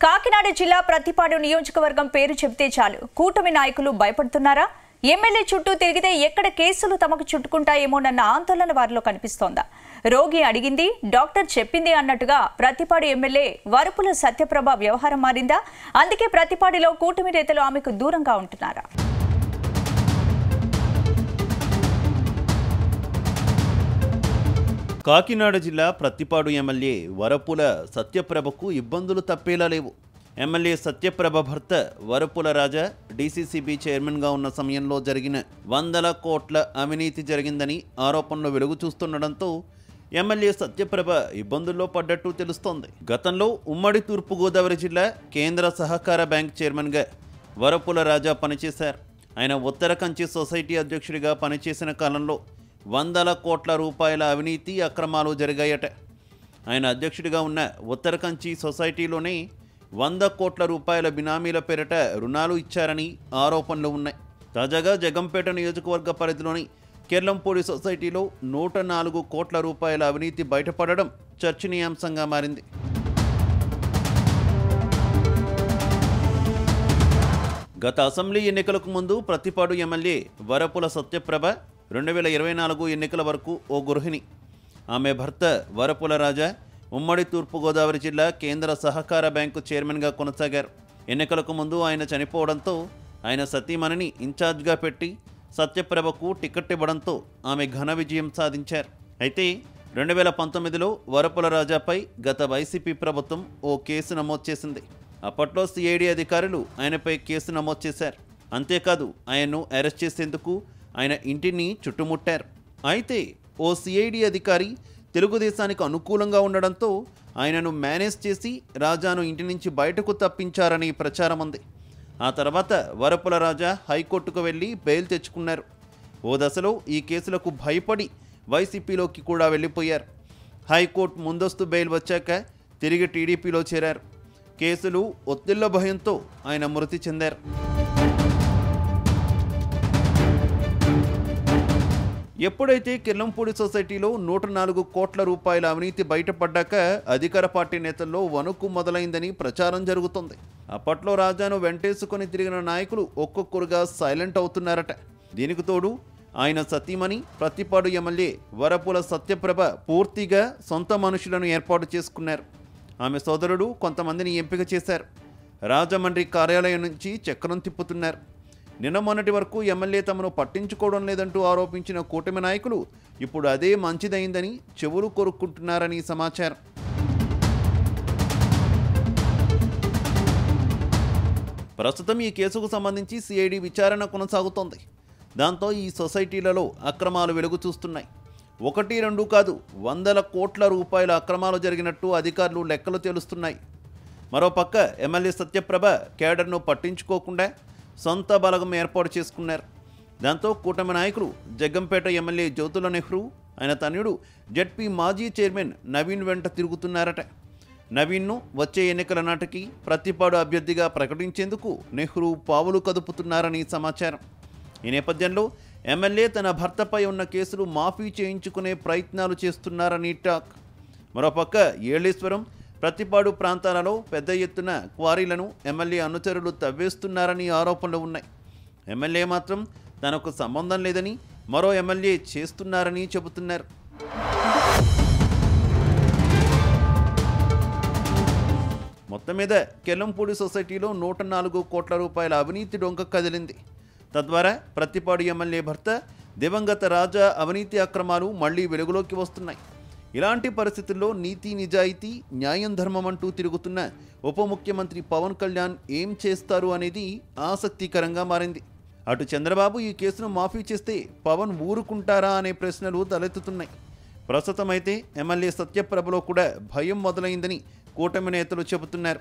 కాకినాడ జిల్లా ప్రతిపాడు నియోజకవర్గం పేరు చెబితే చాలు కూటమి నాయకులు భయపడుతున్నారా? ఎమ్మెల్యే చుట్టూ తిరిగితే ఎక్కడ కేసులు తమకు చుట్టుకుంటాయేమోనన్న ఆందోళన వారిలో కనిపిస్తోందా? రోగి అడిగింది డాక్టర్ చెప్పింది అన్నట్టుగా ప్రతిపాడు ఎమ్మెల్యే వరపుల సత్యప్రభ వ్యవహారం మారిందా? అందుకే ప్రతిపాడులో కూటమి నేతలు ఆమెకు దూరంగా ఉంటున్నారా? కాకినాడ జిల్లా ప్రతిపాడు ఎమ్మెల్యే వరపుల సత్యప్రభకు ఇబ్బందులు తప్పేలా లేవు. ఎమ్మెల్యే సత్యప్రభ భర్త వరపుల రాజా డీసీసీబీ చైర్మన్గా ఉన్న సమయంలో జరిగిన 100 కోట్ల అవినీతి జరిగిందని ఆరోపణలు వెలుగు చూస్తుండడంతో ఎమ్మెల్యే సత్యప్రభ ఇబ్బందుల్లో పడ్డట్టు తెలుస్తోంది. గతంలో ఉమ్మడి తూర్పుగోదావరి జిల్లా కేంద్ర సహకార బ్యాంక్ చైర్మన్గా వరపుల రాజా పనిచేశారు. ఆయన ఉత్తర కంచి సొసైటీ అధ్యక్షుడిగా పనిచేసిన కాలంలో 100 కోట్ల రూపాయల అవినీతి అక్రమాలు జరిగాయట. ఆయన అధ్యక్షుడిగా ఉన్న ఉత్తర కంచి సొసైటీలోనే 100 కోట్ల రూపాయల బినామీల పేరిట రుణాలు ఇచ్చారని ఆరోపణలు ఉన్నాయి. తాజాగా జగంపేట నియోజకవర్గ పరిధిలోని కెర్లంపూడి సొసైటీలో 104 కోట్ల రూపాయల అవినీతి బయటపడడం చర్చనీయాంశంగా మారింది. గత అసెంబ్లీ ఎన్నికలకు ముందు ప్రతిపాడు ఎమ్మెల్యే వరపుల సత్యప్రభ 2024 ఎన్నికల వరకు ఓ గృహిణి. ఆమె భర్త వరపుల రాజా ఉమ్మడి తూర్పుగోదావరి జిల్లా కేంద్ర సహకార బ్యాంకు చైర్మన్గా కొనసాగారు. ఎన్నికలకు ముందు ఆయన చనిపోవడంతో ఆయన సతీమణిని ఇన్ఛార్జ్గా పెట్టి సత్యప్రభకు టికెట్ ఇవ్వడంతో ఆమె ఘన విజయం సాధించారు. అయితే 2019లో వరపుల రాజాపై గత వైసీపీ ప్రభుత్వం ఓ కేసు నమోదు చేసింది. అప్పట్లో సిఐడి అధికారులు ఆయనపై కేసు నమోదు చేశారు. అంతేకాదు ఆయన్ను అరెస్ట్ చేసేందుకు ఆయన ఇంటిని చుట్టుముట్టారు. అయితే ఓ సిఐడి అధికారి తెలుగుదేశానికి అనుకూలంగా ఉండడంతో ఆయనను మేనేజ్ చేసి రాజాను ఇంటి నుంచి బయటకు తప్పించారని ప్రచారం ఉంది. ఆ తర్వాత వరపుల రాజా హైకోర్టుకు వెళ్ళి బెయిల్ తెచ్చుకున్నారు. ఓ దశలో ఈ కేసులకు భయపడి వైసీపీలోకి కూడా వెళ్ళిపోయారు. హైకోర్టు ముందస్తు బెయిల్ వచ్చాక తిరిగి టీడీపీలో చేరారు. కేసులు ఒత్తిళ్ల భయంతో ఆయన మృతి చెందారు. ఎప్పుడైతే కిర్లంపూడి సొసైటీలో 104 కోట్ల రూపాయల అవినీతి బయటపడ్డాక అధికార పార్టీ నేతల్లో వణుకు మొదలైందని ప్రచారం జరుగుతుంది. అప్పట్లో రాజాను వెంటేసుకొని తిరిగిన నాయకులు ఒక్కొక్కరుగా సైలెంట్ అవుతున్నారట. దీనికి తోడు ఆయన సతీమణి ప్రతిపాడు ఎమ్మెల్యే వరపుల సత్యప్రభ పూర్తిగా సొంత మనుషులను ఏర్పాటు చేసుకున్నారు. ఆమె సోదరుడు కొంతమందిని ఎంపిక చేశారు. రాజమండ్రి కార్యాలయం నుంచి చక్రం తిప్పుతున్నారు. నిన్న మొన్నటి వరకు ఎమ్మెల్యే తమను పట్టించుకోవడం లేదంటూ ఆరోపించిన కూటమి నాయకులు ఇప్పుడు అదే మంచిదైందని చెవులు కొరుక్కుంటున్నారని సమాచారం. ప్రస్తుతం ఈ కేసుకు సంబంధించి సిఐడి విచారణ కొనసాగుతోంది. దాంతో ఈ సొసైటీలలో అక్రమాలు వెలుగు చూస్తున్నాయి. 1-2 కాదు 100 కోట్ల రూపాయల అక్రమాలు జరిగినట్టు అధికారులు లెక్కలు తేలుస్తున్నాయి. మరోపక్క ఎమ్మెల్యే సత్యప్రభ కేడర్ను పట్టించుకోకుండా సొంత బలగం ఏర్పాటు చేసుకున్నారు. దాంతో కూటమి నాయకులు జగ్గంపేట ఎమ్మెల్యే జ్యోతుల నెహ్రూ ఆయన తనయుడు జెడ్పీ మాజీ చైర్మన్ నవీన్ వెంట తిరుగుతున్నారట. నవీన్ను వచ్చే ఎన్నికల నాటికి ప్రతిపాడు అభ్యర్థిగా ప్రకటించేందుకు నెహ్రూ పావులు కదుపుతున్నారని సమాచారం. ఈ నేపథ్యంలో ఎమ్మెల్యే తన భర్తపై ఉన్న కేసులు మాఫీ చేయించుకునే ప్రయత్నాలు చేస్తున్నారని టాక్. మరోపక్క ఏళేశ్వరం ప్రతిపాడు ప్రాంతాలలో పెద్ద ఎత్తున క్వారీలను ఎమ్మెల్యే అనుచరులు తవ్వేస్తున్నారని ఆరోపణలు ఉన్నాయి. ఎమ్మెల్యే మాత్రం తనకు సంబంధం లేదని మరో ఎమ్మెల్యే చేస్తున్నారని చెబుతున్నారు. మొత్తం మీద కెర్లంపూడి సొసైటీలో 104 కోట్ల రూపాయల అవినీతి డొంక కదిలింది. తద్వారా ప్రతిపాడు ఎమ్మెల్యే భర్త దివంగత రాజా అవినీతి అక్రమాలు మళ్లీ వెలుగులోకి వస్తున్నాయి. ఇలాంటి పరిస్థితుల్లో నీతి నిజాయితీ న్యాయం ధర్మం అంటూ తిరుగుతున్న ఉప ముఖ్యమంత్రి పవన్ కళ్యాణ్ ఏం చేస్తారు అనేది ఆసక్తికరంగా మారింది. అటు చంద్రబాబు ఈ కేసును మాఫీ చేస్తే పవన్ ఊరుకుంటారా అనే ప్రశ్నలు తలెత్తుతున్నాయి. ప్రస్తుతం అయితే ఎమ్మెల్యే సత్యప్రభలో కూడా భయం మొదలైందని కూటమి నేతలు చెబుతున్నారు.